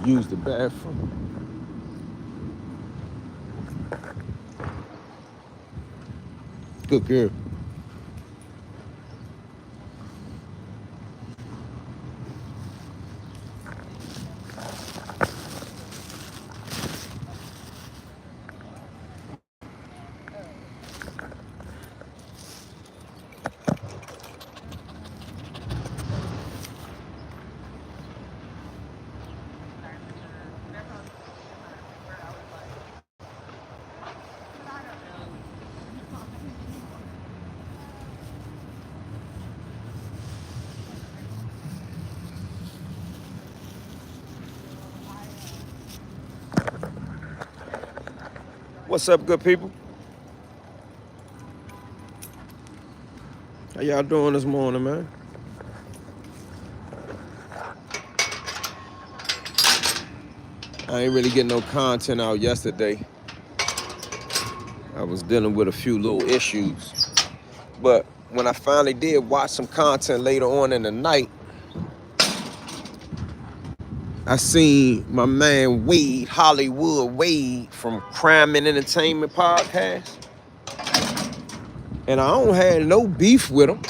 use the bathroom. Good girl. What's up, good people? How y'all doing this morning, man? I ain't really getting no content out yesterday. I was dealing with a few little issues. But when I finally did watch some content later on in the night, I seen my man Wade, Hollywood Wade from Crime and Entertainment Podcast. And I don't have no beef with him.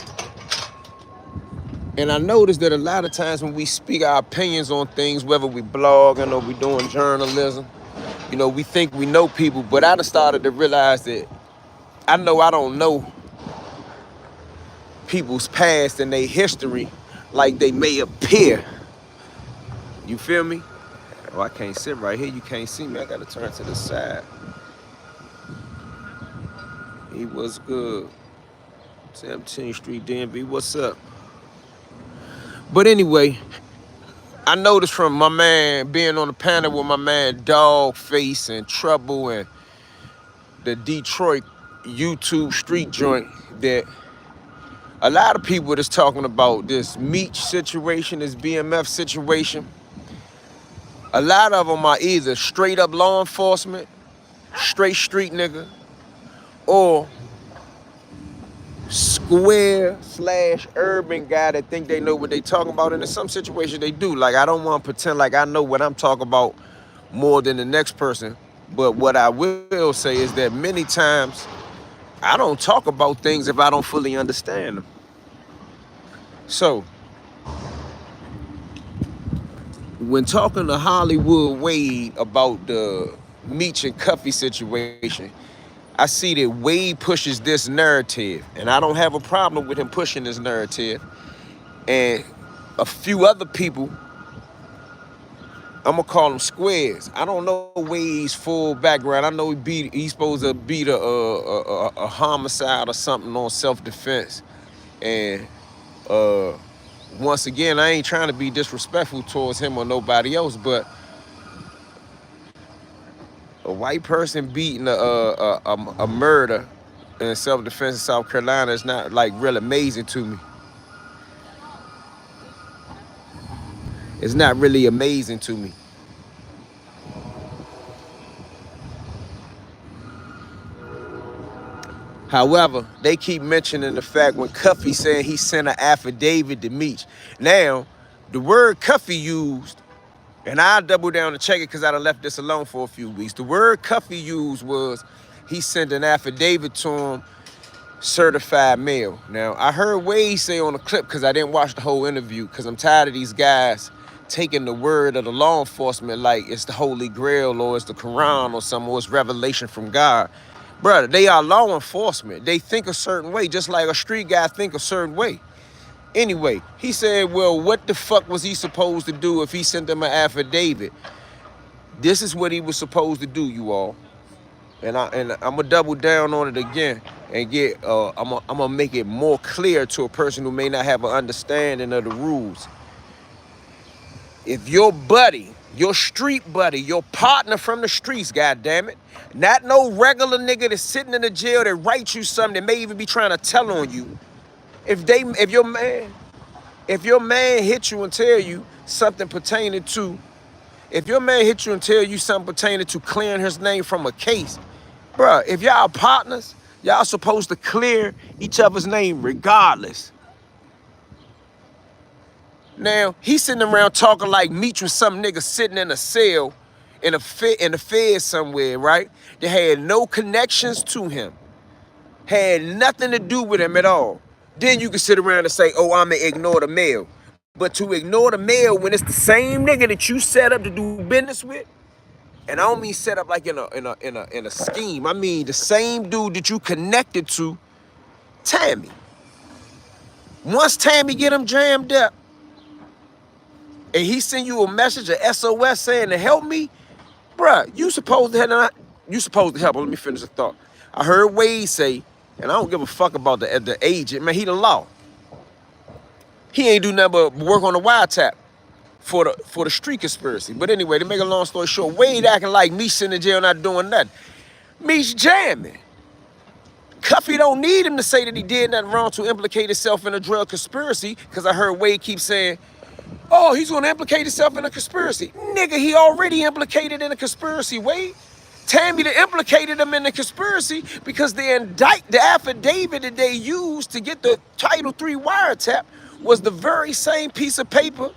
And I noticed that a lot of times when we speak our opinions on things, whether we blogging or we doing journalism, you know, we think we know people, but I just started to realize that I know I don't know people's past and their history like they may appear. You feel me? Oh, I can't sit right here. You can't see me. I gotta turn to the side. He was good. 17th Street DMV, what's up? But anyway, I noticed from my man being on the panel with my man Dogface and Trouble and the Detroit YouTube street joint that a lot of people that's talking about this Meech situation, this BMF situation, a lot of them are either straight up law enforcement, straight street nigga, or square/urban guy that think they know what they talking about, and in some situations they do. Like, I don't want to pretend like I know what I'm talking about more than the next person, but what I will say is that many times I don't talk about things if I don't fully understand them. So when talking to Hollywood Wade about the Meech and Cuffy situation, I see that Wade pushes this narrative, and I don't have a problem with him pushing this narrative. And a few other people, I'm gonna call them squares. I don't know Wade's full background. I know he's supposed to beat a homicide or something on self-defense. And once again, I ain't trying to be disrespectful towards him or nobody else, but a white person beating a murder in self-defense in South Carolina is not like real amazing to me. It's not really amazing to me. However, they keep mentioning the fact when Cuffy said he sent an affidavit to Meech. Now, the word Cuffy used, and I double down to check it because I done left this alone for a few weeks. The word Cuffy used was he sent an affidavit to him, certified mail. Now, I heard Wade say on the clip, because I didn't watch the whole interview, because I'm tired of these guys taking the word of the law enforcement like it's the Holy Grail or it's the Quran or something, or it's revelation from God. Brother, they are law enforcement. They think a certain way, just like a street guy think a certain way. Anyway, he said, well, what the fuck was he supposed to do if he sent them an affidavit? This is what he was supposed to do, you all. And I'm gonna double down on it again and get I'm gonna make it more clear to a person who may not have an understanding of the rules. If your buddy, your street buddy, your partner from the streets, goddammit, not no regular nigga that's sitting in the jail that writes you something that may even be trying to tell on you, if your man hit you and tell you something pertaining to, if your man hit you and tell you something pertaining to clearing his name from a case, bruh, if y'all partners, y'all supposed to clear each other's name regardless. Now, he's sitting around talking like Meech was some nigga sitting in a cell in the Fed somewhere, right? That had no connections to him. Had nothing to do with him at all. Then you can sit around and say, oh, I'ma ignore the mail. But to ignore the mail when it's the same nigga that you set up to do business with, and I don't mean set up like in a scheme. I mean the same dude that you connected to, Tammy. Once Tammy get him jammed up, and he send you a message, a SOS saying to help me, bruh, you supposed to help. Let me finish the thought. I heard Wade say, and I don't give a fuck about the agent, man, he the law. He ain't do nothing but work on the wiretap for the street conspiracy. But anyway, to make a long story short, Wade acting like Meech in the jail not doing nothing. Meech jamming. Cuffy don't need him to say that he did nothing wrong to implicate himself in a drug conspiracy, because I heard Wade keep saying, oh, he's gonna implicate himself in a conspiracy. Nigga, he already implicated in a conspiracy, Wade. Tammy implicated him in the conspiracy because the affidavit that they used to get the Title III wiretap was the very same piece of paper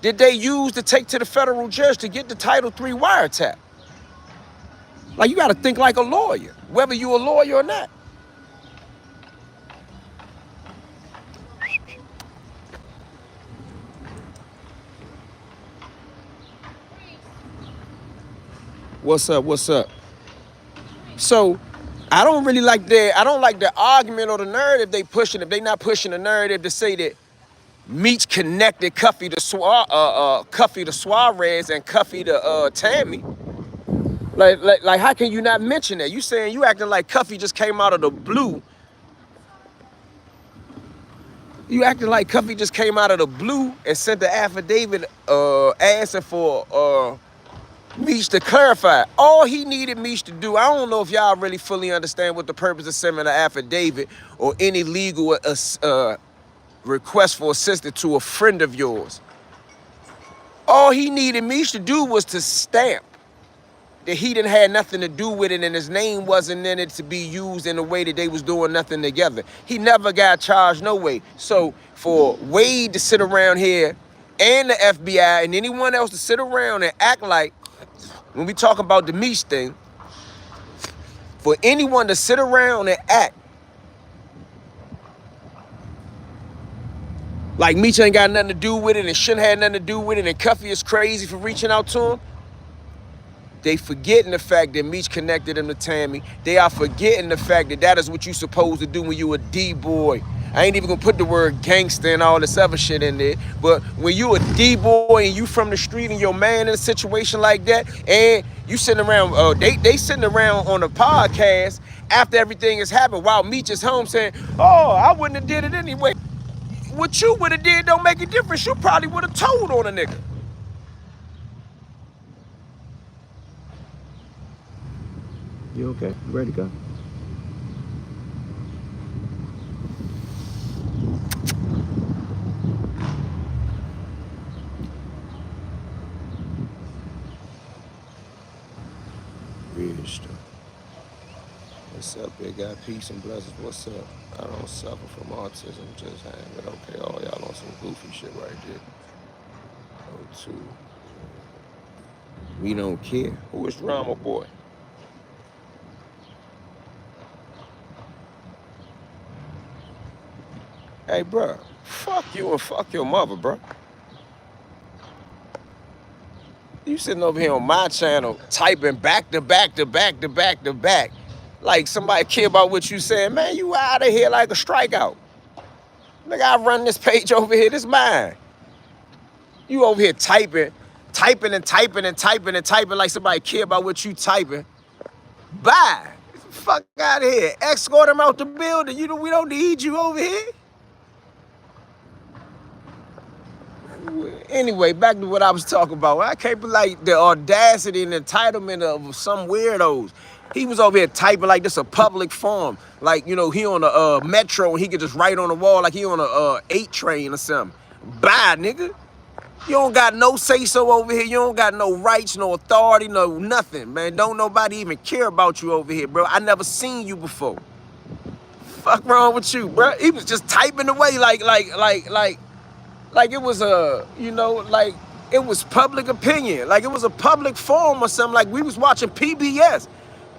that they used to take to the federal judge to get the Title III wiretap. Like, you gotta think like a lawyer, whether you're a lawyer or not. What's up? What's up? So, I don't like the argument or the narrative they pushing. If they not pushing the narrative to say that Meech connected Cuffy to Suarez and Cuffy to Tammy. Like, how can you not mention that? You saying you acting like Cuffy just came out of the blue. You acting like Cuffy just came out of the blue and sent the affidavit asking for Meech to clarify. All he needed Meech to do, I don't know if y'all really fully understand what the purpose of sending an affidavit or any legal request for assistance to a friend of yours. All he needed Meech to do was to stamp that he didn't have nothing to do with it and his name wasn't in it to be used in a way that they was doing nothing together. He never got charged no way. So for Wade to sit around here and the FBI and anyone else to sit around and act like, when we talk about the Meech thing, for anyone to sit around and act like Meech ain't got nothing to do with it and shouldn't have nothing to do with it and Cuffy is crazy for reaching out to him, they forgetting the fact that Meech connected him to Tammy. They are forgetting the fact that that is what you supposed to do when you a D-boy. I ain't even gonna put the word gangster and all this other shit in there, but when you a D-boy and you from the street and your man in a situation like that, and you sitting around, they sitting around on a podcast after everything has happened while Meech is home saying, oh, I wouldn't have did it anyway. What you would have did don't make a difference. You probably would have told on a nigga. You okay? You ready to go? Real stuff. What's up, big guy? Peace and blessings. What's up? I don't suffer from autism, just hang it. Okay, all y'all on some goofy shit right there. Oh, two. We don't care. Who is Drama Boy? Hey, bro, fuck you and fuck your mother, bro. You sitting over here on my channel typing back to back to back to back to back. Like somebody care about what you saying. Man, you out of here like a strikeout. Nigga, I run this page over here, this mine. You over here typing like somebody care about what you typing. Bye. Fuck out of here. Escort them out the building. We don't need you over here. Anyway, back to what I was talking about. I can't believe like the audacity and entitlement of some weirdos. He was over here typing like this a public forum. Like, he on a metro and he could just write on the wall like he on a 8 train or something. Bye, nigga. You don't got no say-so over here. You don't got no rights, no authority, no nothing, man. Don't nobody even care about you over here, bro. I never seen you before. Fuck wrong with you, bro? He was just typing away like Like it was a, you know, like it was public opinion. Like it was a public forum or something. Like we was watching PBS.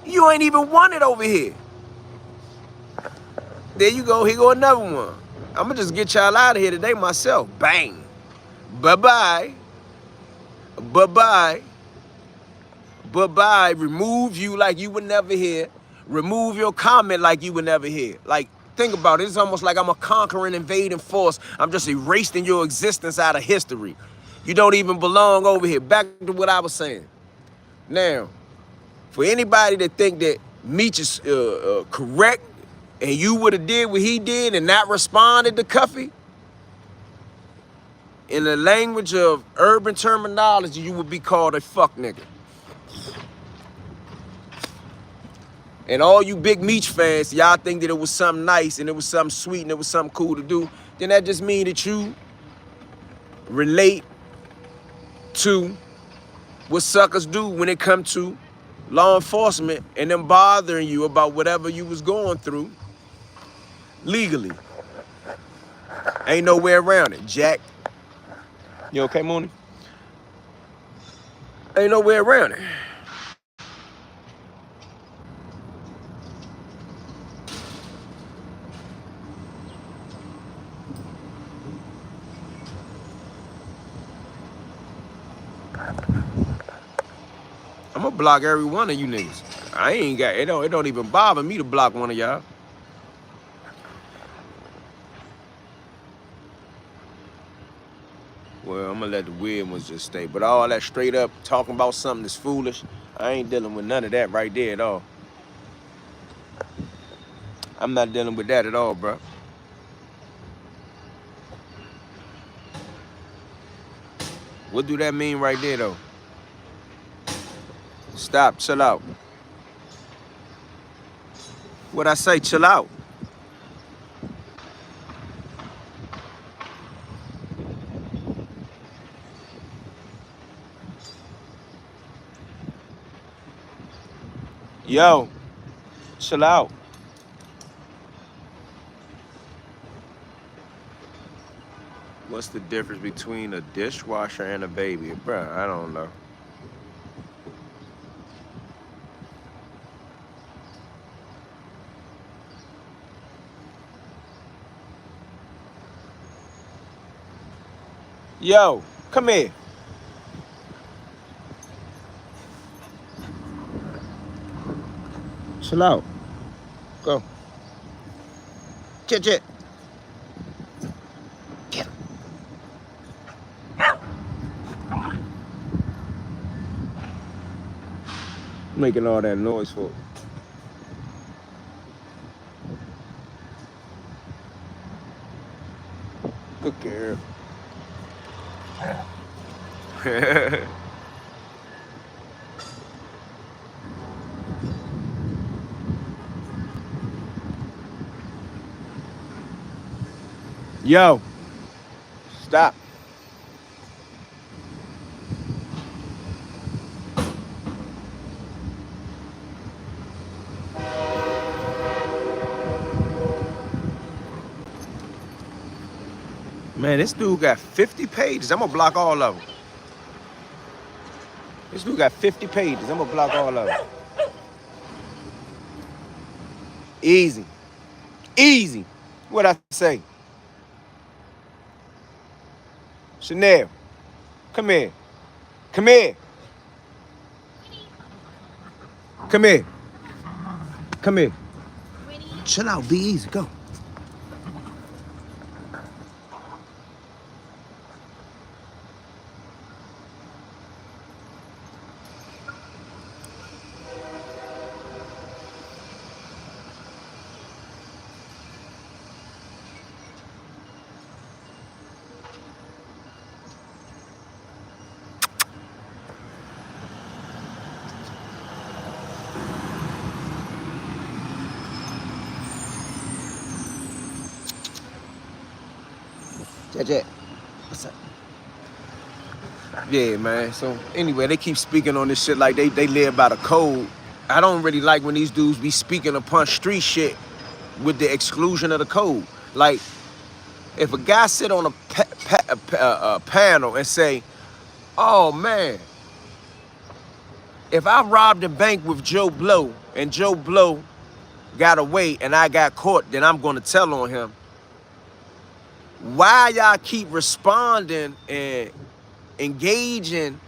You ain't even want it over here. There you go. Here go another one. I'm gonna just get y'all out of here today myself. Bang. Bye-bye. Bye-bye. Bye-bye. Remove you like you were never here. Remove your comment like you were never here. Like, think about it. It's almost like I'm a conquering, invading force. I'm just erasing your existence out of history. You don't even belong over here. Back to what I was saying. Now, for anybody that think that Meech is correct and you would have did what he did and not responded to Cuffy, in the language of urban terminology, you would be called a fuck nigga. And all you big Meech fans, y'all think that it was something nice and it was something sweet and it was something cool to do, then that just means that you relate to what suckers do when it comes to law enforcement and them bothering you about whatever you was going through legally. Ain't no way around it, Jack. You okay, Mooney? Ain't no way around it. I'm gonna block every one of you niggas. I ain't got it. It don't even bother me to block one of y'all. Well, I'm gonna let the weird ones just stay. But all that straight up talking about something that's foolish, I ain't dealing with none of that right there at all. I'm not dealing with that at all, bro. What do that mean right there, though? Stop, chill out. What I say, chill out. Yo, chill out. What's the difference between a dishwasher and a baby? Bruh, I don't know. Yo, come here. Chill out. Go. Get. Get him. Making all that noise for. Good girl. Yo, stop. Man, this dude got 50 pages. I'm gonna block all of them. This dude got 50 pages. I'm gonna block all of them. Easy. Easy. What I say? Chanel, come here. Come here. Come here. Come here. Chill out, be easy, go. Jet. What's up? Yeah, man. So anyway, they keep speaking on this shit like they live by the code. I don't really like when these dudes be speaking upon street shit with the exclusion of the code. Like, if a guy sit on a panel and say, oh man, if I robbed a bank with Joe Blow and Joe Blow got away and I got caught, then I'm gonna tell on him. Why y'all keep responding and engaging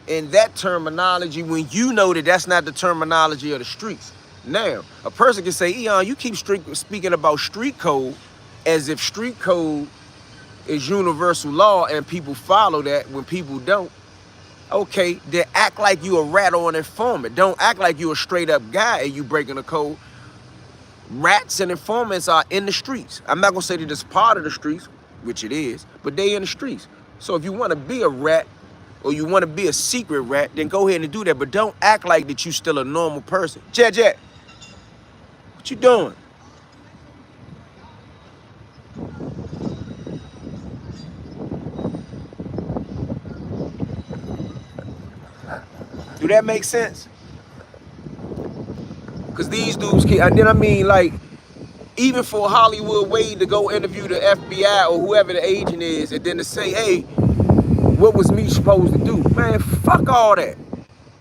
in that terminology when you know that that's not the terminology of the streets? Now, a person can say, Eon, you keep speaking about street code as if street code is universal law and people follow that when people don't. Okay, then act like you a rat or an informant. Don't act like you a straight up guy and you breaking the code. Rats and informants are in the streets. I'm not gonna say that it's part of the streets, which it is, but they in the streets. So if you wanna be a rat or you wanna be a secret rat, then go ahead and do that, but don't act like that you still a normal person. Jet, what you doing? Do that make sense? Because these dudes can't, and then I mean, like, even for Hollywood Wade to go interview the FBI or whoever the agent is, and then to say, hey, what was Meech supposed to do? Man, fuck all that.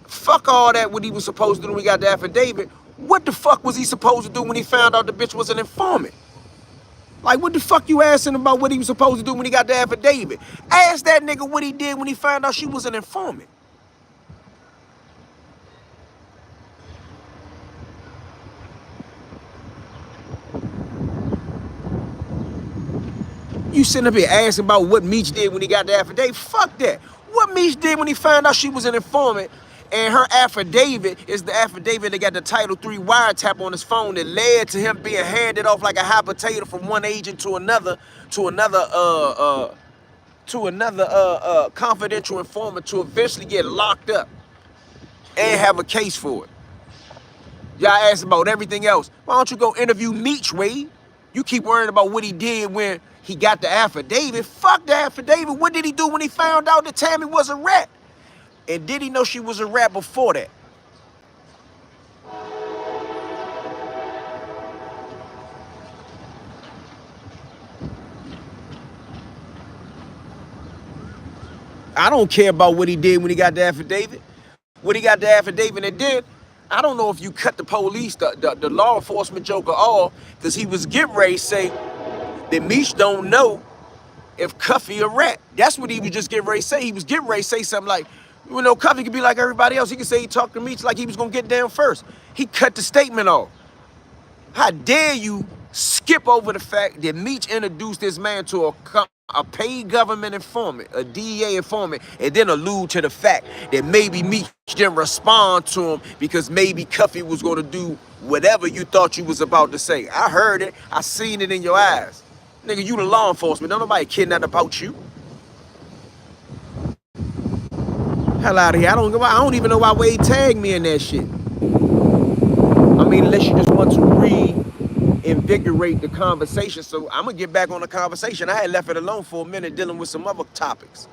Fuck all that, what he was supposed to do when he got the affidavit. What the fuck was he supposed to do when he found out the bitch was an informant? Like, what the fuck you asking about what he was supposed to do when he got the affidavit? Ask that nigga what he did when he found out she was an informant. You sitting up here asking about what Meech did when he got the affidavit? Fuck that. What Meech did when he found out she was an informant and her affidavit is the affidavit that got the Title III wiretap on his phone that led to him being handed off like a hot potato from one agent to another confidential informant to eventually get locked up and have a case for it. Y'all ask about everything else. Why don't you go interview Meech, Wade? You keep worrying about what he did when he got the affidavit. Fuck the affidavit. What did he do when he found out that Tammy was a rat? And did he know she was a rat before that? I don't care about what he did when he got the affidavit. When he got the affidavit and did, I don't know if you cut the police, the law enforcement joker off, because he was getting ready to say that Meech don't know if Cuffy a rat. That's what he was just getting ready to say. He was getting ready to say something like, you know, Cuffy could be like everybody else. He could say he talked to Meech like he was going to get down first. He cut the statement off. How dare you skip over the fact that Meech introduced this man to a paid government informant, a DEA informant, and then allude to the fact that maybe Meech didn't respond to him because maybe Cuffy was going to do whatever you thought you was about to say. I heard it. I seen it in your eyes. Nigga, you the law enforcement. Don't nobody care nothing about you. Hell out of here. I don't even know why Wade tagged me in that shit. I mean, unless you just want to reinvigorate the conversation. So I'm going to get back on the conversation. I had left it alone for a minute dealing with some other topics.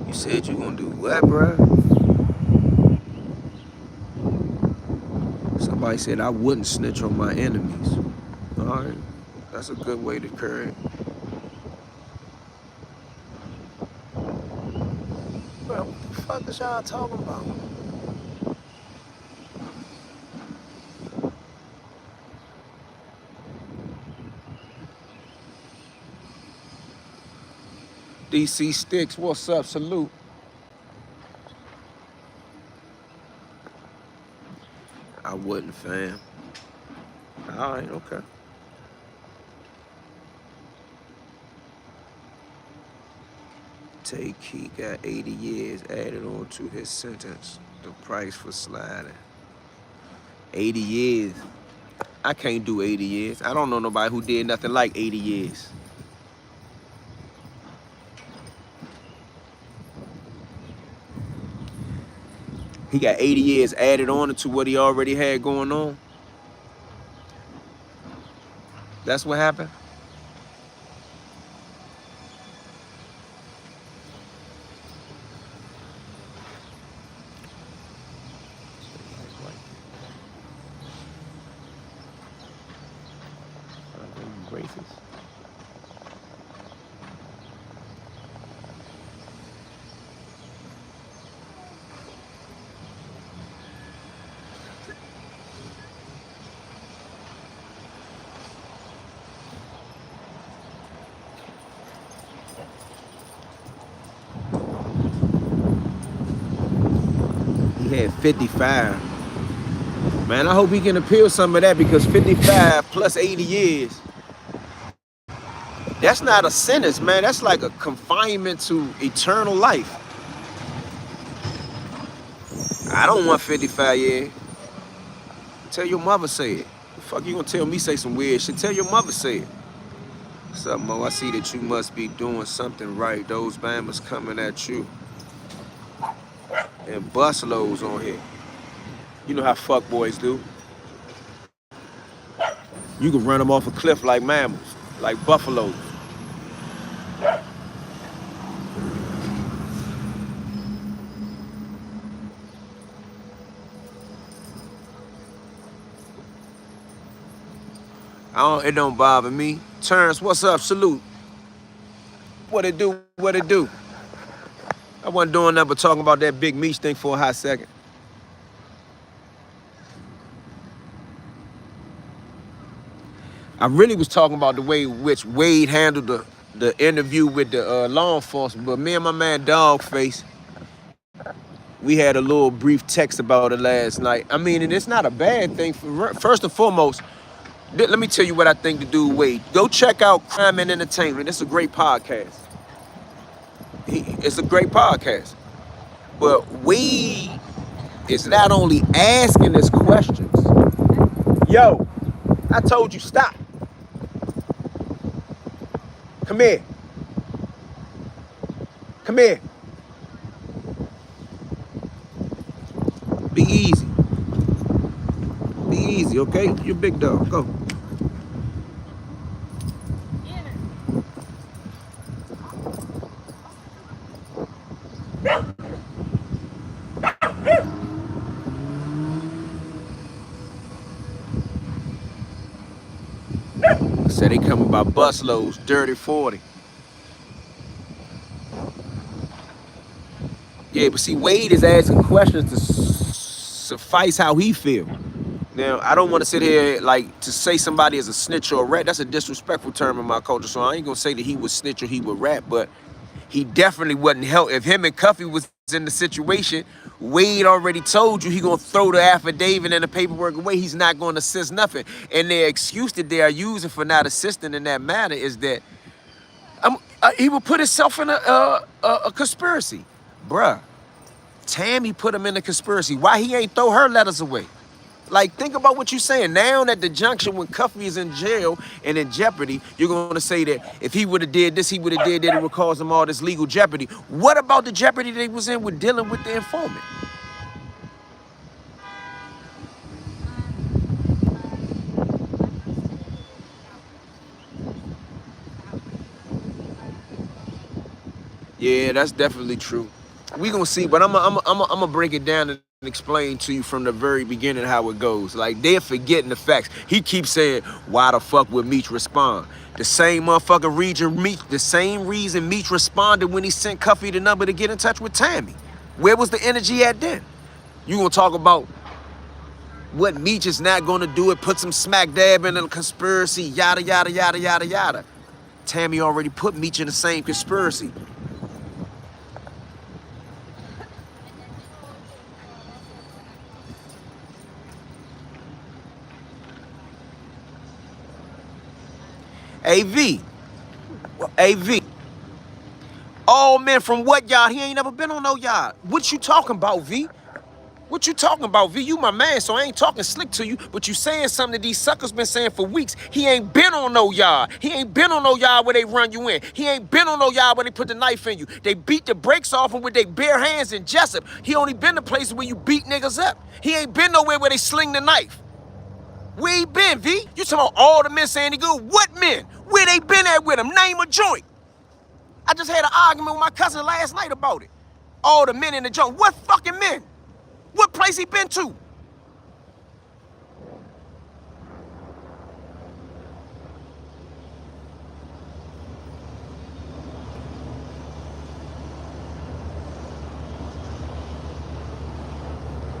You said you gonna do what, bruh? Somebody said I wouldn't snitch on my enemies. All right, that's a good way to curry. Bro, what the fuck is y'all talking about? DC Sticks, what's up? Salute. I wouldn't, fam. All right, okay. Take Key got 80 years added on to his sentence. The price for sliding. 80 years. I can't do 80 years. I don't know nobody who did nothing like 80 years. He got 80 years added on to what he already had going on. That's what happened. had 55. Man, I hope he can appeal some of that, because 55 plus 80 years, that's not a sentence, man. That's like a confinement to eternal life. I don't want 55 years. Tell your mother say it. The fuck you gonna tell me say some weird shit? Tell your mother say it. What's up, Mo? I see that you must be doing something right. Those bammers coming at you. And bus loads on here. You know how fuck boys do. You can run them off a cliff like mammals, like buffaloes. It don't bother me. Terrence, what's up? Salute. What it do? What it do? I wasn't doing nothing but talking about that big Meech thing for a hot second. I really was talking about the way in which Wade handled the interview with the law enforcement, but me and my man Dogface, we had a little brief text about it last night. I mean, and it's not a bad thing. First and foremost, let me tell you what I think to do with Wade. Go check out Crime and Entertainment. It's a great podcast. It's a great podcast. But Wade is not only asking us questions. Yo, I told you stop. Come here. Come here. Be easy. Be easy, okay? You're a big dog. Go. Said they coming by busloads, dirty 40. Yeah, but see, Wade is asking questions to suffice how he feel. Now, I don't want to sit here like to say somebody is a snitch or a rat. That's a disrespectful term in my culture, so I ain't gonna say that he was snitch or he was rat, but he definitely wasn't help. If him and Cuffy was in the situation, Wade already told you he gonna throw the affidavit and the paperwork away. He's not gonna assist nothing. And their excuse that they are using for not assisting in that matter is that he will put himself in a conspiracy. Bruh, Tammy put him in a conspiracy. Why he ain't throw her letters away? Like, think about what you're saying. Now at the junction when Cuffy is in jail and in jeopardy, you're going to say that if he would have did this, he would have did that, it would cause him all this legal jeopardy. What about the jeopardy that he was in with dealing with the informant? Yeah, that's definitely true. We gonna see, but I'm gonna break it down and explain to you from the very beginning how it goes. Like, they're forgetting the facts. He keeps saying, why the fuck would Meech respond? The same motherfucker the same reason Meech responded when he sent Cuffy the number to get in touch with Tammy. Where was the energy at then? You gonna talk about what Meech is not gonna do, it put some smack dab in a conspiracy, yada, yada, yada, yada, yada. Tammy already put Meech in the same conspiracy. AV. AV. All men from what yard? He ain't never been on no yard. What you talking about, V? What you talking about, V? You my man, so I ain't talking slick to you, but you saying something that these suckers been saying for weeks. He ain't been on no yard. He ain't been on no yard where they run you in. He ain't been on no yard where they put the knife in you. They beat the brakes off him with their bare hands in Jessup. He only been to places where you beat niggas up. He ain't been nowhere where they sling the knife. Where he been, V? You talking about all the men saying he good? What men? Where they been at with him? Name a joint. I just had an argument with my cousin last night about it. All the men in the joint. What fucking men? What place he been to?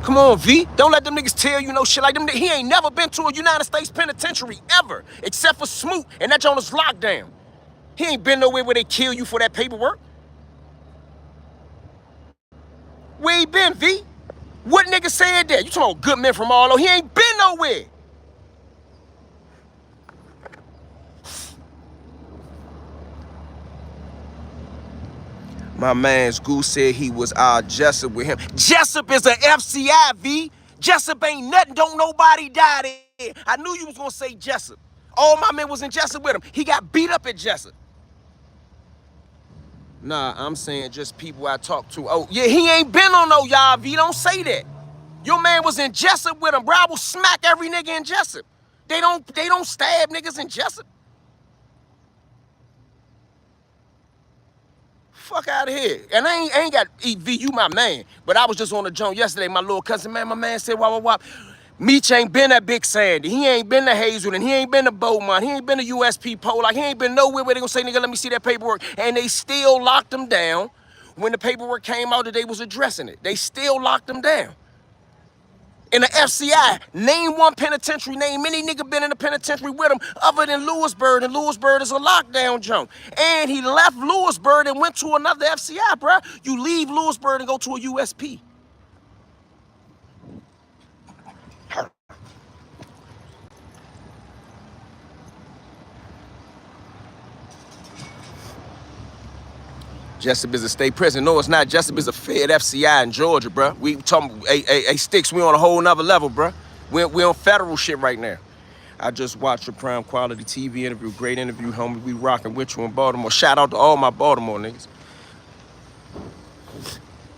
Come on, V. Don't let them niggas tell you no shit like them. He ain't never been to a United States penitentiary ever, except for Smoot, and that joint is locked down. He ain't been nowhere where they kill you for that paperwork. Where he been, V? What nigga said that? You talking about good men from all over? He ain't been nowhere. My man's Goose said he was Jessup with him. Jessup is a FCI, V. Jessup ain't nothing. Don't nobody die there. I knew you was gonna say Jessup. All my men was in Jessup with him. He got beat up at Jessup. Nah, I'm saying just people I talked to. Oh, yeah, he ain't been on no y'all, V. Don't say that. Your man was in Jessup with him, bro. I will smack every nigga in Jessup. They don't stab niggas in Jessup. Fuck out of here. And I ain't got V, you my man. But I was just on the joint yesterday, my little cousin, man, my man said, wop. Meech ain't been at Big Sandy. He ain't been to Hazelton. He ain't been to Beaumont. He ain't been to USP Pole. Like, he ain't been nowhere where they gonna say, nigga, let me see that paperwork. And they still locked him down when the paperwork came out that they was addressing it. They still locked him down. In the FCI, name one penitentiary, name any nigga been in the penitentiary with him other than Lewisburg, and Lewisburg is a lockdown junk. And he left Lewisburg and went to another FCI, bruh. You leave Lewisburg and go to a USP. Jessup is a state prison. No, it's not. Jessup is a fed FCI in Georgia, bruh. We talking, hey, Sticks, we on a whole nother level, bruh. We on federal shit right now. I just watched a prime quality TV interview, great interview, homie. We rocking with you in Baltimore. Shout out to all my Baltimore niggas.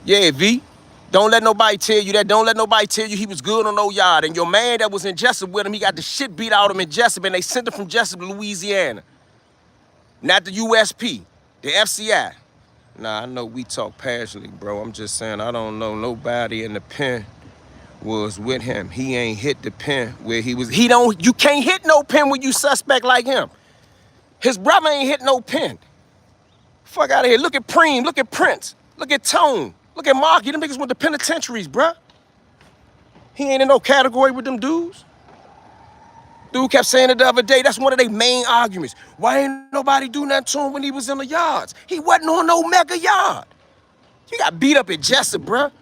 Yeah, V. Don't let nobody tell you that. Don't let nobody tell you he was good on no yard. And your man that was in Jessup with him, he got the shit beat out of him in Jessup, and they sent him from Jessup to Louisiana. Not the USP, the FCI. Nah, I know we talk passionately, bro. I'm just saying I don't know nobody in the pen was with him. He ain't hit the pen where he was. You can't hit no pen when you suspect like him. His brother ain't hit no pen. Fuck out of here. Look at Preem. Look at Prince. Look at Tone. Look at Marky. Them niggas went to penitentiaries, bruh. He ain't in no category with them dudes. Dude kept saying it the other day. That's one of their main arguments. Why ain't nobody do nothing to him when he was in the yards? He wasn't on no mega yard. He got beat up at Jessup, bruh.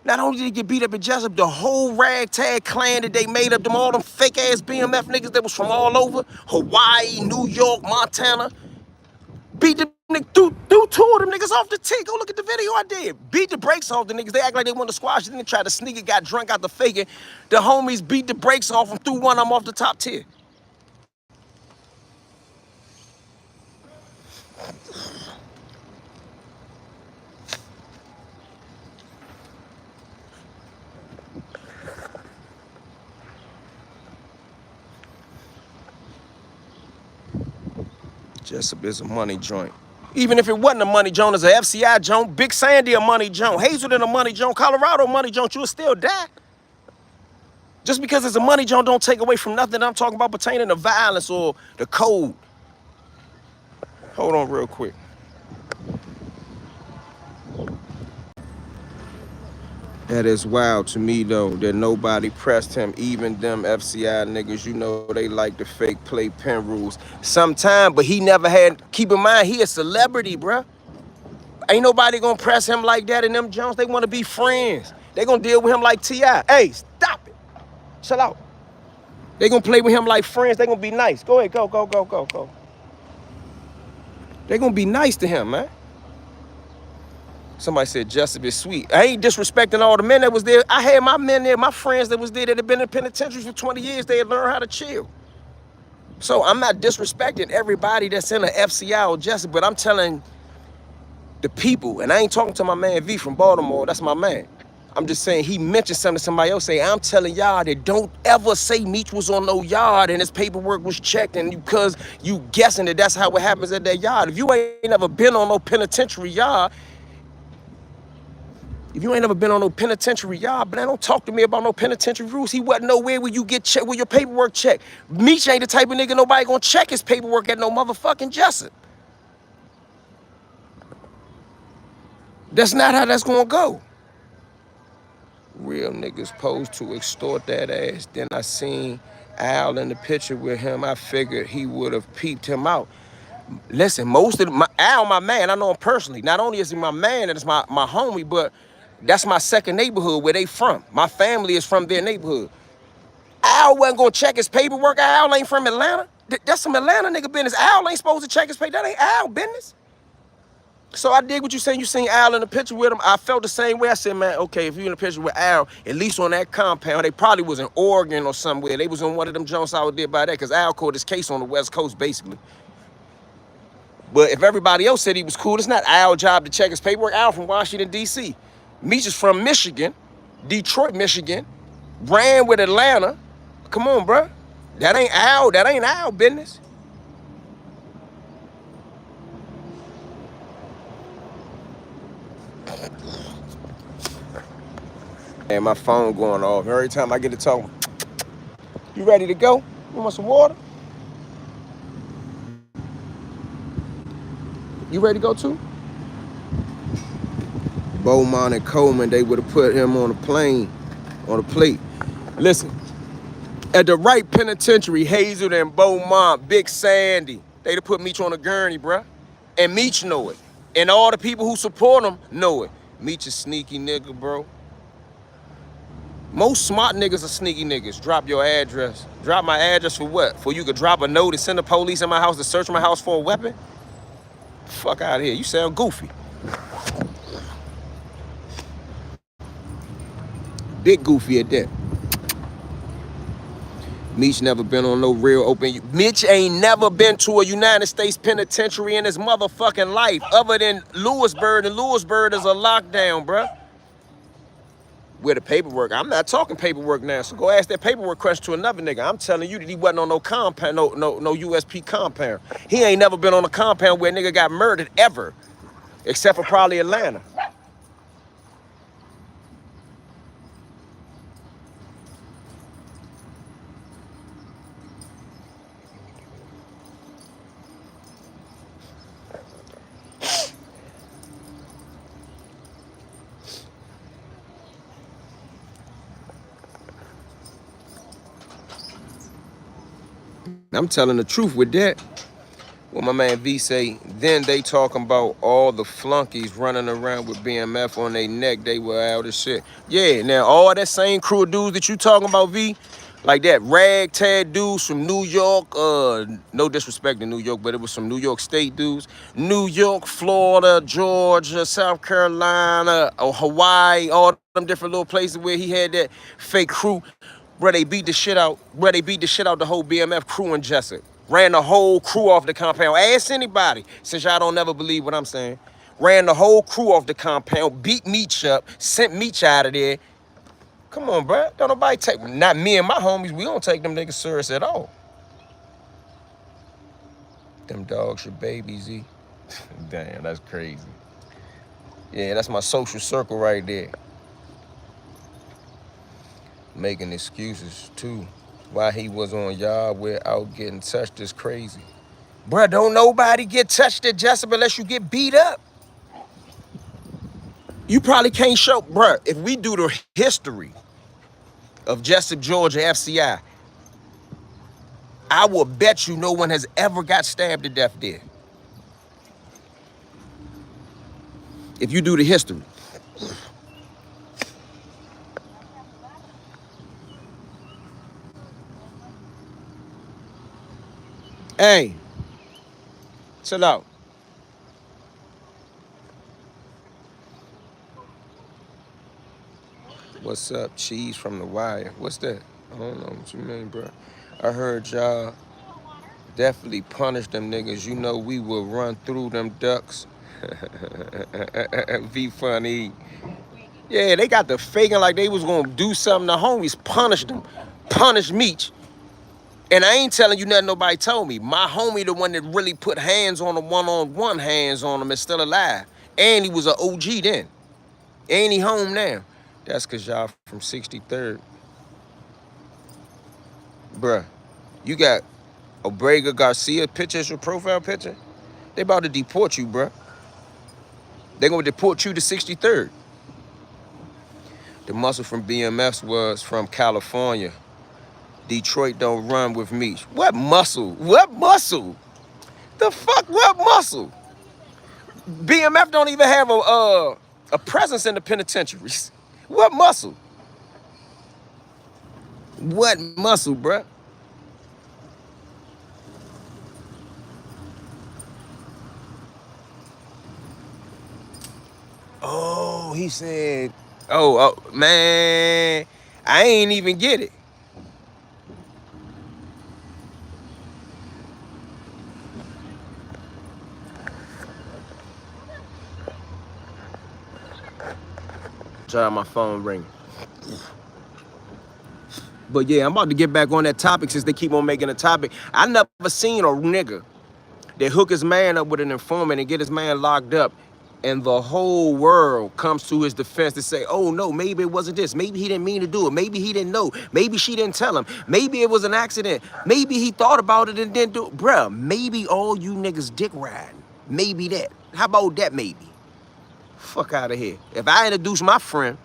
Not only did he get beat up at Jessup, the whole ragtag clan that they made up, them all them fake-ass BMF niggas that was from all over, Hawaii, New York, Montana, beat the nigga, threw two of them niggas off the tee. Go look at the video I did. Beat the brakes off the niggas. They act like they wanted to squash it. Then they tried to sneak it, got drunk out the faking. The homies beat the brakes off and threw one of them off the top tier. Jessup is a money joint. Even if it wasn't a money joint, it's a FCI joint. Big Sandy a money joint. Hazelton a money joint. Colorado a money joint. You'll still die. Just because it's a money joint don't take away from nothing I'm talking about pertaining to violence or the code. Hold on real quick. That is wild to me, though, that nobody pressed him. Even them FCI niggas, you know, they like to fake play pen rules. Sometime, but he never had, keep in mind, he a celebrity, bruh. Ain't nobody gonna press him like that in them Jones. They wanna be friends. They gonna deal with him like T.I. Hey, stop it. Chill out. They gonna play with him like friends. They gonna be nice. Go ahead, go. They gonna be nice to him, man. Somebody said Jessup is sweet. I ain't disrespecting all the men that was there. I had my men there, my friends that was there that had been in penitentiaries for 20 years. They had learned how to chill. So I'm not disrespecting everybody that's in the FCI or Jessup, but I'm telling the people, and I ain't talking to my man V from Baltimore, that's my man. I'm just saying he mentioned something to somebody else, say, I'm telling y'all that don't ever say Meech was on no yard and his paperwork was checked, and because you guessing that that's how it happens at that yard. If you ain't never been on no penitentiary yard, if you ain't never been on no penitentiary yard, man, don't talk to me about no penitentiary rules. He wasn't nowhere where you get checked, where your paperwork checked. Meech ain't the type of nigga nobody gonna check his paperwork at no motherfucking Jessup. That's not how that's gonna go. Real niggas posed to extort that ass. Then I seen Al in the picture with him. I figured he would have peeped him out. Listen, most of Al, my man, I know him personally. Not only is he my man and it's my homie, but That's my second neighborhood where they from. My family is from their neighborhood. Al wasn't gonna check his paperwork. Al ain't from Atlanta. That's some Atlanta nigga business. Al ain't supposed to check his paper. That ain't Al business. So I dig what you saying. You seen Al in the picture with him. I felt the same way. I said, man, okay, if you in the picture with Al, at least on that compound, they probably was in Oregon or somewhere. They was on one of them joints out there by that, because Al caught his case on the West Coast, basically. But if everybody else said he was cool, it's not Al's job to check his paperwork. Al from Washington, D.C. Meech is from Michigan, Detroit, Michigan. Ran with Atlanta. Come on, bro. That ain't Al business. And my phone going off every time I get to talk. You ready to go? You want some water? You ready to go too? Beaumont and Coleman, they would have put him on a plane, on a plate. Listen, at the right penitentiary, Hazel and Beaumont, Big Sandy, they'd have put Meech on a gurney, bruh. And Meech know it. And all the people who support him know it. Meech a sneaky nigga, bro. Most smart niggas are sneaky niggas. Drop your address. Drop my address for what? For you could drop a note and send the police in my house to search my house for a weapon? Fuck out of here. You sound goofy. Big goofy at that. Meech never been on no real open. Meech ain't never been to a United States penitentiary in his motherfucking life, other than Lewisburg, and Lewisburg is a lockdown, bruh. With the paperwork, I'm not talking paperwork now, so go ask that paperwork question to another nigga. I'm telling you that he wasn't on no compound, no USP compound. He ain't never been on a compound where a nigga got murdered ever, except for probably Atlanta. I'm telling the truth with that. What my man V say, then they talking about all the flunkies running around with BMF on their neck. They were out of shit. Yeah, now all that same crew of dudes that you talking about, V, like that ragtag dudes from New York, no disrespect to New York, but it was some New York State dudes. New York, Florida, Georgia, South Carolina, or Hawaii, all them different little places where he had that fake crew. Bro, they beat the shit out. Bro, they beat the shit out the whole BMF crew in Jessup. Ran the whole crew off the compound. Ask anybody, since y'all don't never believe what I'm saying. Ran the whole crew off the compound, beat Meech up, sent Meech out of there. Come on, bro. Don't nobody take, not me and my homies, we don't take them niggas serious at all. Them dogs your babies, Z. Damn, that's crazy. Yeah, that's my social circle right there. Making excuses too. Why he was on y'all without getting touched is crazy. Bruh, don't nobody get touched at Jessup unless you get beat up. You probably can't show, bruh, if we do the history of Jessup, Georgia, FCI, I will bet you no one has ever got stabbed to death there. If you do the history. Hey, chill out. What's up, Cheese from The Wire? What's that? I don't know what you mean, bro. I heard y'all definitely punish them niggas. You know we will run through them ducks. Be funny. Yeah, they got the faking like they was gonna do something. The homies punished them. Punish Meech. And I ain't telling you nothing nobody told me. My homie, the one that really put hands on him, one-on-one hands on him, is still alive. And he was an OG then. And he home now. That's because y'all from 63rd. Bruh, you got Obrega Garcia picture as your profile picture? They about to deport you, bruh. They gonna deport you to 63rd. The muscle from BMS was from California. Detroit don't run with Meech. What muscle? What muscle? The fuck, what muscle? BMF don't even have a a presence in the penitentiaries. What muscle? What muscle, bruh? Oh, he said, oh, man, I ain't even get it. Try my phone ringing. But yeah, I'm about to get back on that topic since they keep on making a topic. I never seen a nigga that hook his man up with an informant and get his man locked up, and the whole world comes to his defense to say, oh no, maybe it wasn't this. Maybe he didn't mean to do it. Maybe he didn't know. Maybe she didn't tell him. Maybe it was an accident. Maybe he thought about it and didn't do it. Bruh, maybe all you niggas dick riding. Maybe that. How about that maybe? Fuck out of here. If I introduce my friend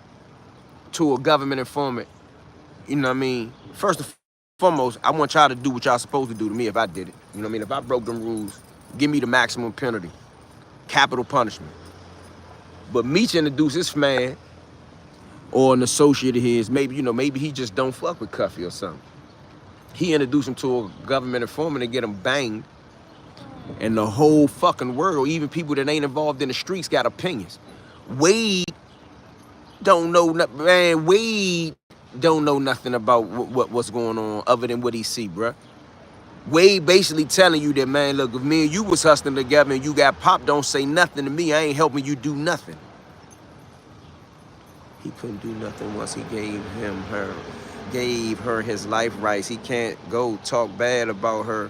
to a government informant, you know what I mean? First and foremost, I want y'all to do what y'all supposed to do to me if I did it. You know what I mean? If I broke them rules, give me the maximum penalty, capital punishment. But Meech introduced this man or an associate of his, maybe, you know, maybe he just don't fuck with Cuffy or something. He introduced him to a government informant and get him banged. And the whole fucking world, even people that ain't involved in the streets, got opinions. Wade don't know, man, Wade don't know nothing about what's going on other than what he see, bruh. Wade basically telling you that, man, look, if me and you was hustling together and you got popped, don't say nothing to me. I ain't helping you do nothing. He couldn't do nothing once he gave her his life rights. He can't go talk bad about her.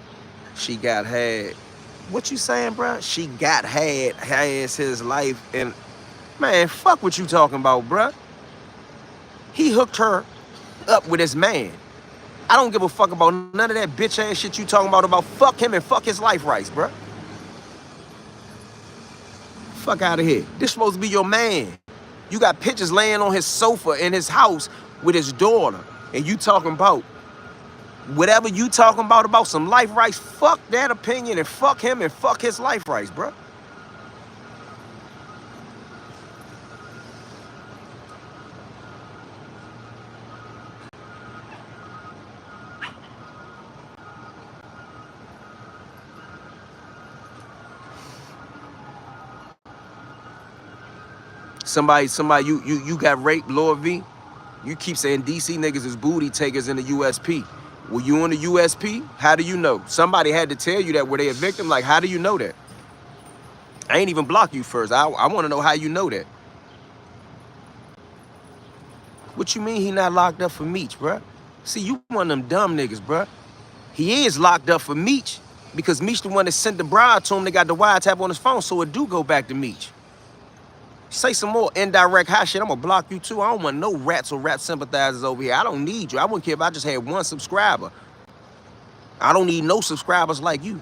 She got had. What you saying, bruh? She got has his life, and man, fuck what you talking about, bruh. He hooked her up with his man. I don't give a fuck about none of that bitch ass shit you talking about fuck him and fuck his life rights, bruh. Fuck out of here. This supposed to be your man. You got pictures laying on his sofa in his house with his daughter, and you talking about whatever you talking about some life rights. Fuck that opinion and fuck him and fuck his life rights, bruh. Somebody, you got raped, Lord V. You keep saying DC niggas is booty takers in the USP. Were you in the USP? How do you know? Somebody had to tell you that. Were they a victim? Like, how do you know that? I ain't even block you first. I want to know how you know that. What you mean he not locked up for Meech, bruh? See, you one of them dumb niggas, bruh. He is locked up for Meech because Meech the one that sent the bride to him. They got the wiretap on his phone, so it do go back to Meech. Say some more indirect hot shit, I'm gonna block you too. I don't want no rats or rat sympathizers over here. I don't need you. I wouldn't care if I just had one subscriber. I don't need no subscribers like you.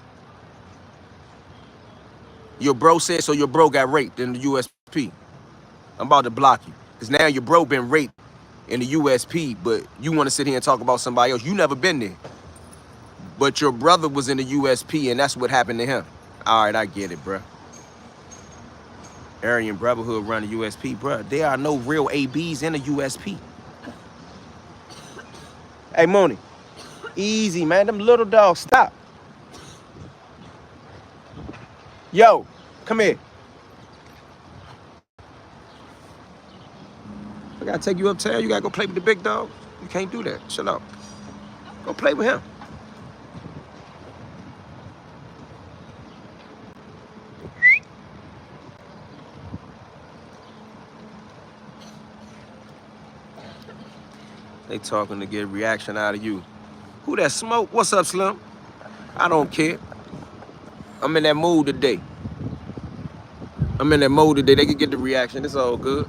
Your bro said so your bro got raped in the USP. I'm about to block you. Because now your bro been raped in the USP, but you want to sit here and talk about somebody else. You never been there. But your brother was in the USP and that's what happened to him. All right, I get it, bruh. Aryan Brotherhood run the USP, bruh. There are no real ABs in the USP. Hey, Mooney. Easy, man. Them little dogs, stop. Yo, come here. I gotta take you uptown. You gotta go play with the big dog. You can't do that. Shut up. Go play with him. They talking to get a reaction out of you. Who that smoke? What's up, Slim? I don't care. I'm in that mood today. They can get the reaction. It's all good.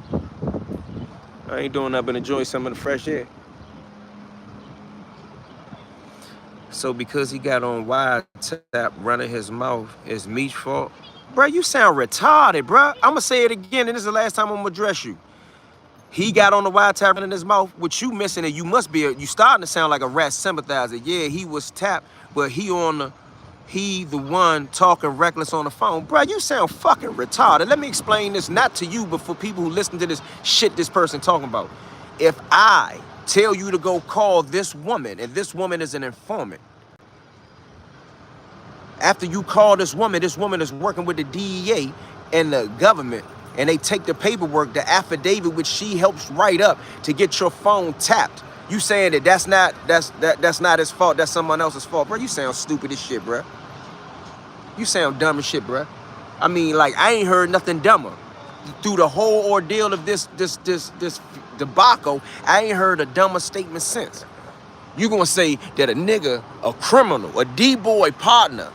I ain't doing nothing but enjoy some of the fresh air. So because he got on wiretap running his mouth, it's Meech's fault? Bruh, you sound retarded, bruh. I'm gonna say it again, and this is the last time I'm gonna address you. He got on the wiretap in his mouth, which you missing it. You must be, you starting to sound like a rat sympathizer. Yeah, he was tapped, but he on he the one talking reckless on the phone. Bro, you sound fucking retarded. Let me explain this, not to you, but for people who listen to this shit this person talking about. If I tell you to go call this woman, and this woman is an informant, after you call this woman is working with the DEA and the government, and they take the paperwork, the affidavit which she helps write up to get your phone tapped. You saying that that's not his fault, that's someone else's fault, bro? You sound stupid as shit, bro. You sound dumb as shit, bro. I mean, like, I ain't heard nothing dumber. Through the whole ordeal of this debacle, I ain't heard a dumber statement since. You gonna say that a nigga, a criminal, a D-boy partner,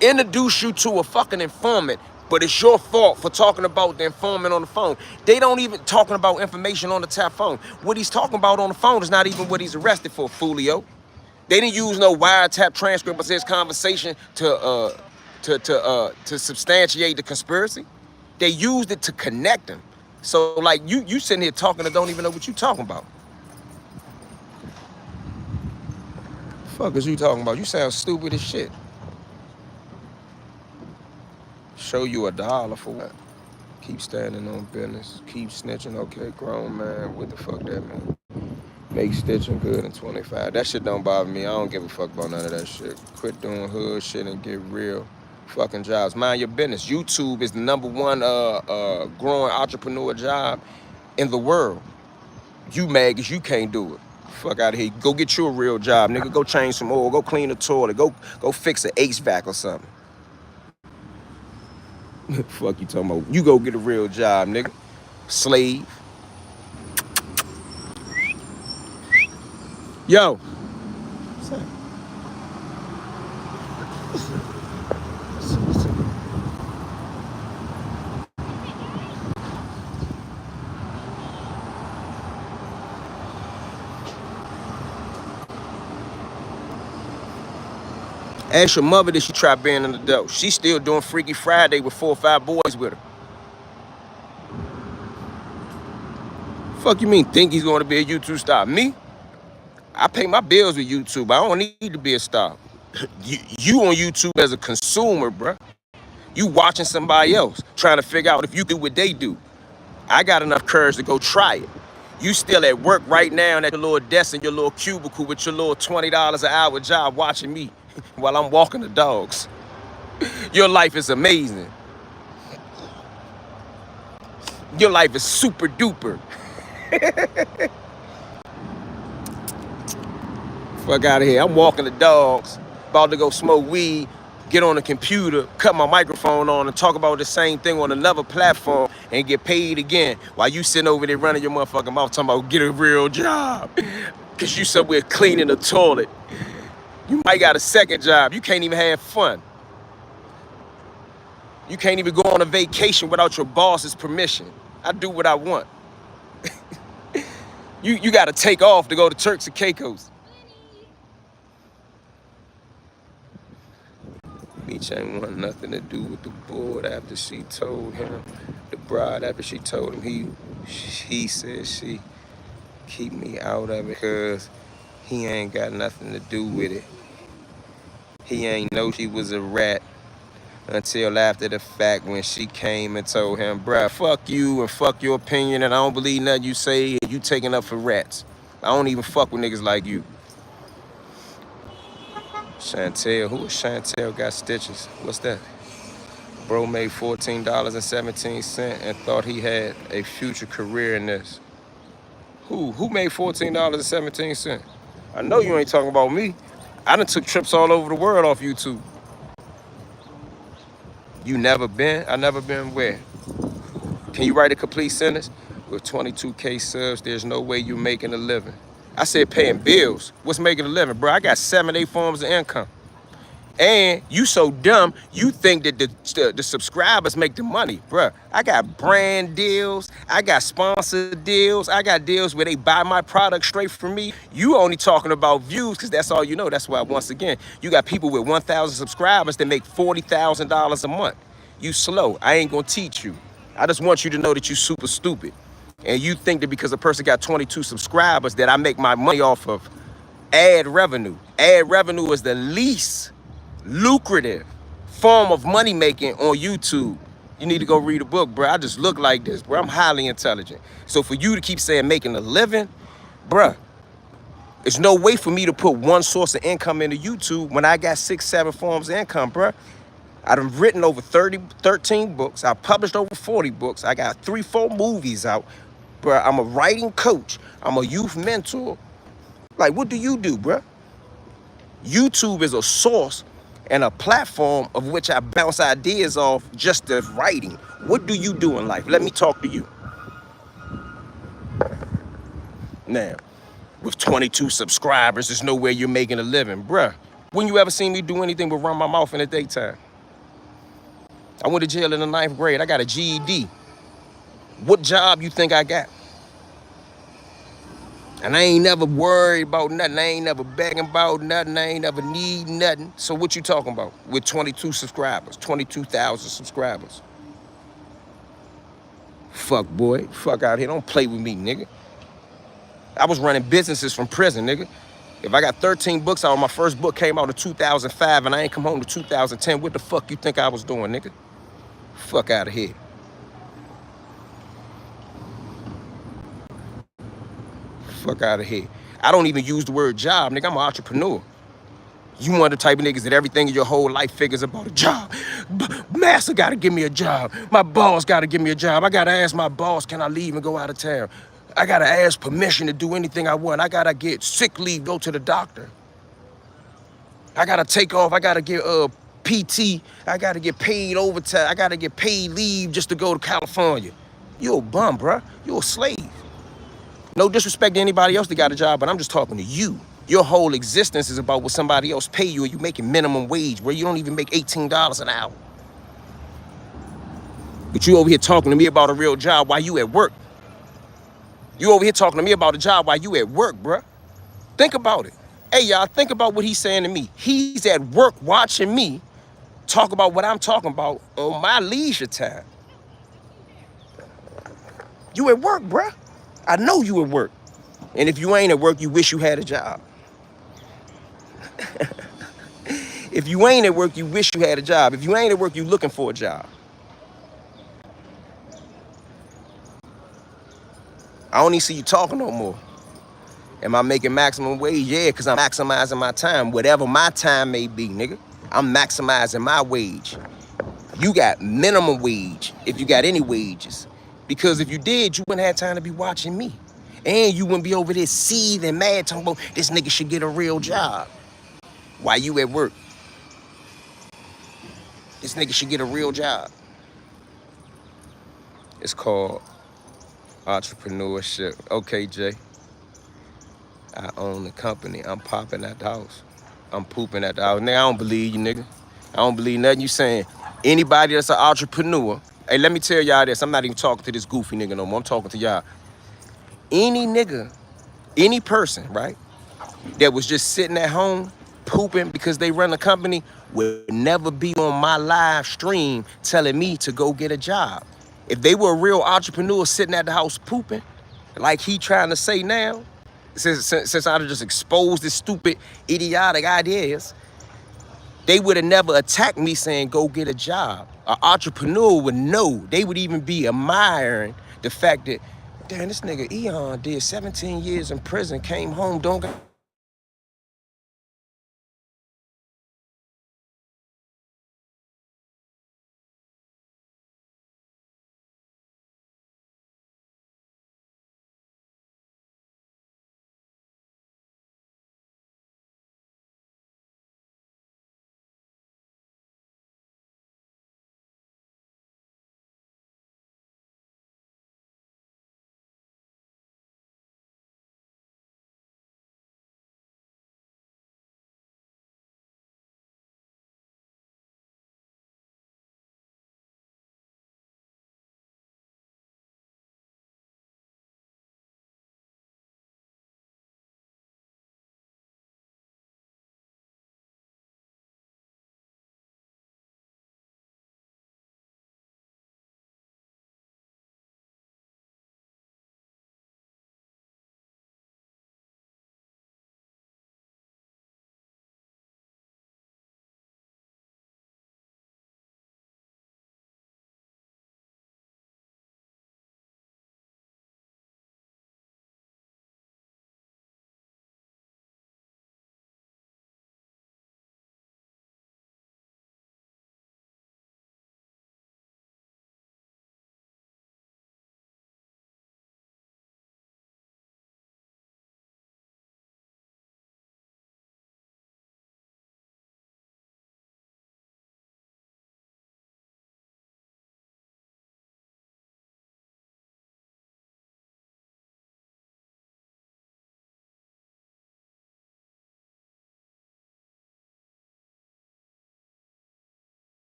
introduce you to a fucking informant, but it's your fault for talking about the informant on the phone. They don't even talking about information on the tap phone. What he's talking about on the phone is not even what he's arrested for, Foolio. They didn't use no wiretap transcript of his conversation to substantiate the conspiracy. They used it to connect them. So like you sitting here talking and don't even know what you talking about. Fuck is you talking about? You sound stupid as shit. Show you $1 for what? Keep standing on business. Keep snitching. Okay, grown man. What the fuck that mean? Make stitching good in 25. That shit don't bother me. I don't give a fuck about none of that shit. Quit doing hood shit and get real fucking jobs. Mind your business. YouTube is the #1 growing entrepreneur job in the world. You mad because you can't do it. Fuck out of here. Go get you a real job, nigga. Go change some oil. Go clean the toilet. Go fix an HVAC or something. Fuck you talking about? You go get a real job, nigga. Slave. Yo. What's that? Ask your mother that she tried being an adult. She's still doing Freaky Friday with 4 or 5 boys with her. Fuck you mean think he's going to be a YouTube star? Me? I pay my bills with YouTube. I don't need to be a star. You on YouTube as a consumer, bruh. You watching somebody else, trying to figure out if you do what they do. I got enough courage to go try it. You still at work right now at your little desk in your little cubicle with your little $20 an hour job watching me while I'm walking the dogs. Your life is amazing. Your life is super duper. Fuck out of here. I'm walking the dogs, about to go smoke weed, get on the computer, cut my microphone on and talk about the same thing on another platform and get paid again while you sitting over there running your motherfucking mouth talking about get a real job. Cause you somewhere cleaning the toilet. You might got a second job. You can't even have fun. You can't even go on a vacation without your boss's permission. I do what I want. You gotta take off to go to Turks and Caicos. Meech ain't want nothing to do with the board after she told him. The bride after she told him he said she keep me out of it because he ain't got nothing to do with it. He ain't know she was a rat until after the fact when she came and told him, bruh, fuck you and fuck your opinion and I don't believe nothing you say and you taking up for rats. I don't even fuck with niggas like you. Chantel, who is Chantel got stitches? What's that? Bro made $14.17 and thought he had a future career in this. Who made $14.17? I know you ain't talking about me. I done took trips all over the world off YouTube. You never been? I never been where? Can you write a complete sentence? With 22K subs, there's no way you making a living. I said paying bills. What's making a living, bro? I got 7, 8 forms of income. And you so dumb, you think that the subscribers make the money, bruh. I got brand deals, I got sponsor deals, I got deals where they buy my product straight from me. You only talking about views because that's all you know. That's why, once again, you got people with 1,000 subscribers that make $40,000 a month. You slow. I ain't gonna teach you. I just want you to know that you super stupid. And you think that because a person got 22 subscribers that I make my money off of ad revenue. Ad revenue is the least lucrative form of money making on YouTube. You need to go read a book, bro. I just look like this, bro. I'm highly intelligent. So for you to keep saying making a living, bruh, there's no way for me to put one source of income into YouTube when I got 6, 7 forms of income, bruh. I done written over 13 books. I published over 40 books. I got 3, 4 movies out. Bruh, I'm a writing coach. I'm a youth mentor. Like, what do you do, bruh? YouTube is a source and a platform of which I bounce ideas off just as writing. What do you do in life? Let me talk to you. Now, with 22 subscribers, there's no way you're making a living. Bruh, when you ever seen me do anything but run my mouth in the daytime? I went to jail in the 9th grade. I got a GED. What job you think I got? And I ain't never worried about nothing. I ain't never begging about nothing. I ain't never need nothing. So what you talking about? With 22 subscribers, 22,000 subscribers. Fuck, boy. Fuck out here. Don't play with me, nigga. I was running businesses from prison, nigga. If I got 13 books out, my first book came out in 2005 and I ain't come home to 2010, what the fuck you think I was doing, nigga? Fuck out of here. Fuck out of here. I don't even use the word job, nigga. I'm an entrepreneur. You one of the type of niggas that everything in your whole life figures about a job. Master gotta give me a job. My boss gotta give me a job. I gotta ask my boss, can I leave and go out of town? I gotta ask permission to do anything I want. I gotta get sick leave, go to the doctor. I gotta take off. I gotta get PT. I gotta get paid overtime. I gotta get paid leave just to go to California. You a bum, bruh. You a slave. No disrespect to anybody else that got a job, but I'm just talking to you. Your whole existence is about what somebody else pay you, and you making minimum wage where you don't even make $18 an hour. But you over here talking to me about a real job while you at work. You over here talking to me about a job while you at work, bruh. Think about it. Hey, y'all, think about what he's saying to me. He's at work watching me talk about what I'm talking about on my leisure time. You at work, bruh. I know you at work. And if you ain't at work, you wish you had a job. If you ain't at work, you wish you had a job. If you ain't at work, you looking for a job. I don't even see you talking no more. Am I making maximum wage? Yeah, because I'm maximizing my time, whatever my time may be, nigga. I'm maximizing my wage. You got minimum wage, if you got any wages. Because if you did, you wouldn't have time to be watching me. And you wouldn't be over there seething mad talking about this nigga should get a real job. While you at work. This nigga should get a real job. It's called entrepreneurship. Okay, Jay. I own the company. I'm popping at the house. I'm pooping at the house. Nigga, I don't believe you, nigga. I don't believe nothing you saying. Anybody that's an entrepreneur, hey, let me tell y'all this. I'm not even talking to this goofy nigga no more. I'm talking to y'all. Any nigga, any person, right, that was just sitting at home pooping because they run a company would never be on my live stream telling me to go get a job. If they were a real entrepreneur sitting at the house pooping, like he trying to say now, since I just exposed this stupid, idiotic ideas, they would have never attacked me saying, go get a job. An entrepreneur would know. They would even be admiring the fact that, damn, this nigga Eon did 17 years in prison, came home, don't got